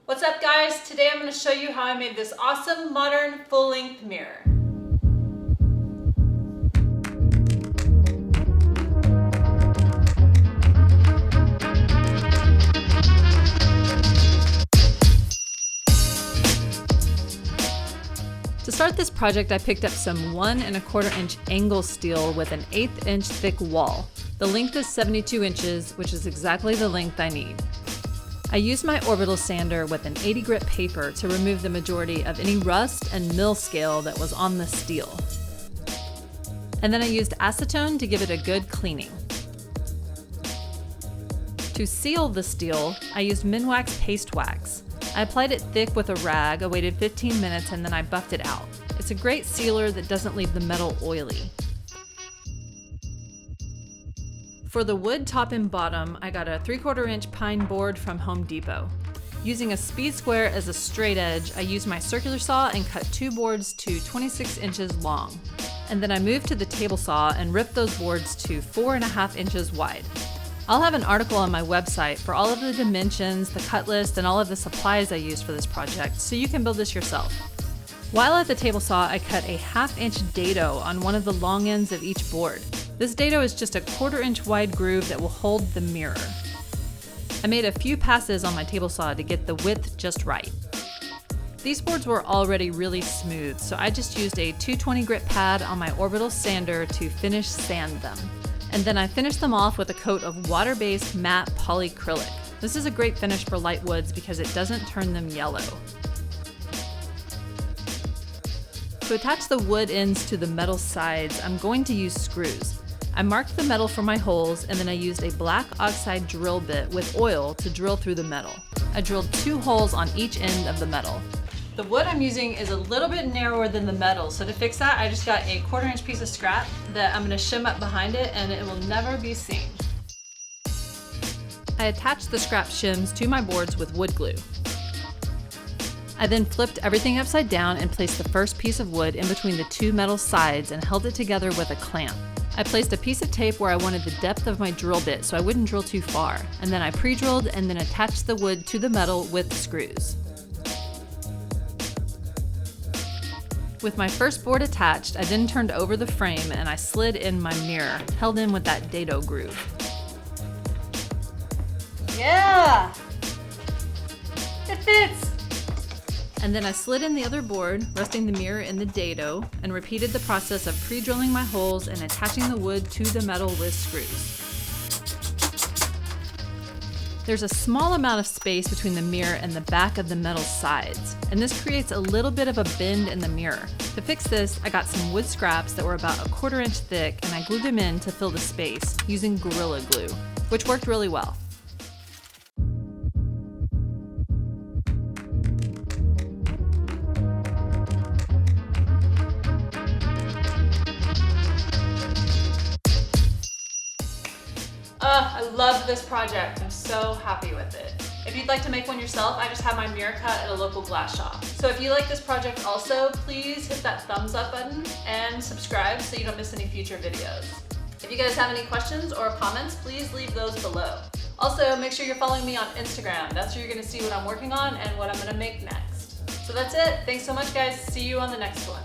What's up guys? Today I'm going to show you how I made this awesome modern full-length mirror. To start this project, I picked up some 1 1/4 inch angle steel with an 1/8 inch thick wall. The length is 72 inches, which is exactly the length I need. I used my orbital sander with an 80 grit paper to remove the majority of any rust and mill scale that was on the steel. And then I used acetone to give it a good cleaning. To seal the steel, I used Minwax paste wax. I applied it thick with a rag, I waited 15 minutes, and then I buffed it out. It's a great sealer that doesn't leave the metal oily. For the wood top and bottom, I got a 3/4 inch pine board from Home Depot. Using a speed square as a straight edge, I used my circular saw and cut 2 boards to 26 inches long. And then I moved to the table saw and ripped those boards to 4.5 inches wide. I'll have an article on my website for all of the dimensions, the cut list, and all of the supplies I used for this project, so you can build this yourself. While at the table saw, I cut a 1/2 inch dado on one of the long ends of each board. This dado is just a 1/4 inch wide groove that will hold the mirror. I made a few passes on my table saw to get the width just right. These boards were already really smooth, so I just used a 220 grit pad on my orbital sander to finish sand them. And then I finished them off with a coat of water-based matte polyacrylic. This is a great finish for light woods because it doesn't turn them yellow. To attach the wood ends to the metal sides, I'm going to use screws. I marked the metal for my holes, and then I used a black oxide drill bit with oil to drill through the metal. I drilled 2 holes on each end of the metal. The wood I'm using is a little bit narrower than the metal, so to fix that, I just got a 1/4 inch piece of scrap that I'm going to shim up behind it, and it will never be seen. I attached the scrap shims to my boards with wood glue. I then flipped everything upside down and placed the first piece of wood in between the 2 metal sides and held it together with a clamp. I placed a piece of tape where I wanted the depth of my drill bit so I wouldn't drill too far, and then I pre-drilled and then attached the wood to the metal with screws. With my first board attached, I then turned over the frame and I slid in my mirror, held in with that dado groove. Yeah! It fits! And then I slid in the other board, resting the mirror in the dado, and repeated the process of pre-drilling my holes and attaching the wood to the metal with screws. There's a small amount of space between the mirror and the back of the metal sides, and this creates a little bit of a bend in the mirror. To fix this, I got some wood scraps that were about a 1/4 inch thick, and I glued them in to fill the space using Gorilla Glue, which worked really well. I love this project. I'm so happy with it. If you'd like to make one yourself, I just have my mirror cut at a local glass shop. So if you like this project also, please hit that thumbs up button and subscribe so you don't miss any future videos. If you guys have any questions or comments, please leave those below. Also, make sure you're following me on Instagram. That's where you're gonna see what I'm working on and what I'm gonna make next. So that's it. Thanks so much, guys. See you on the next one.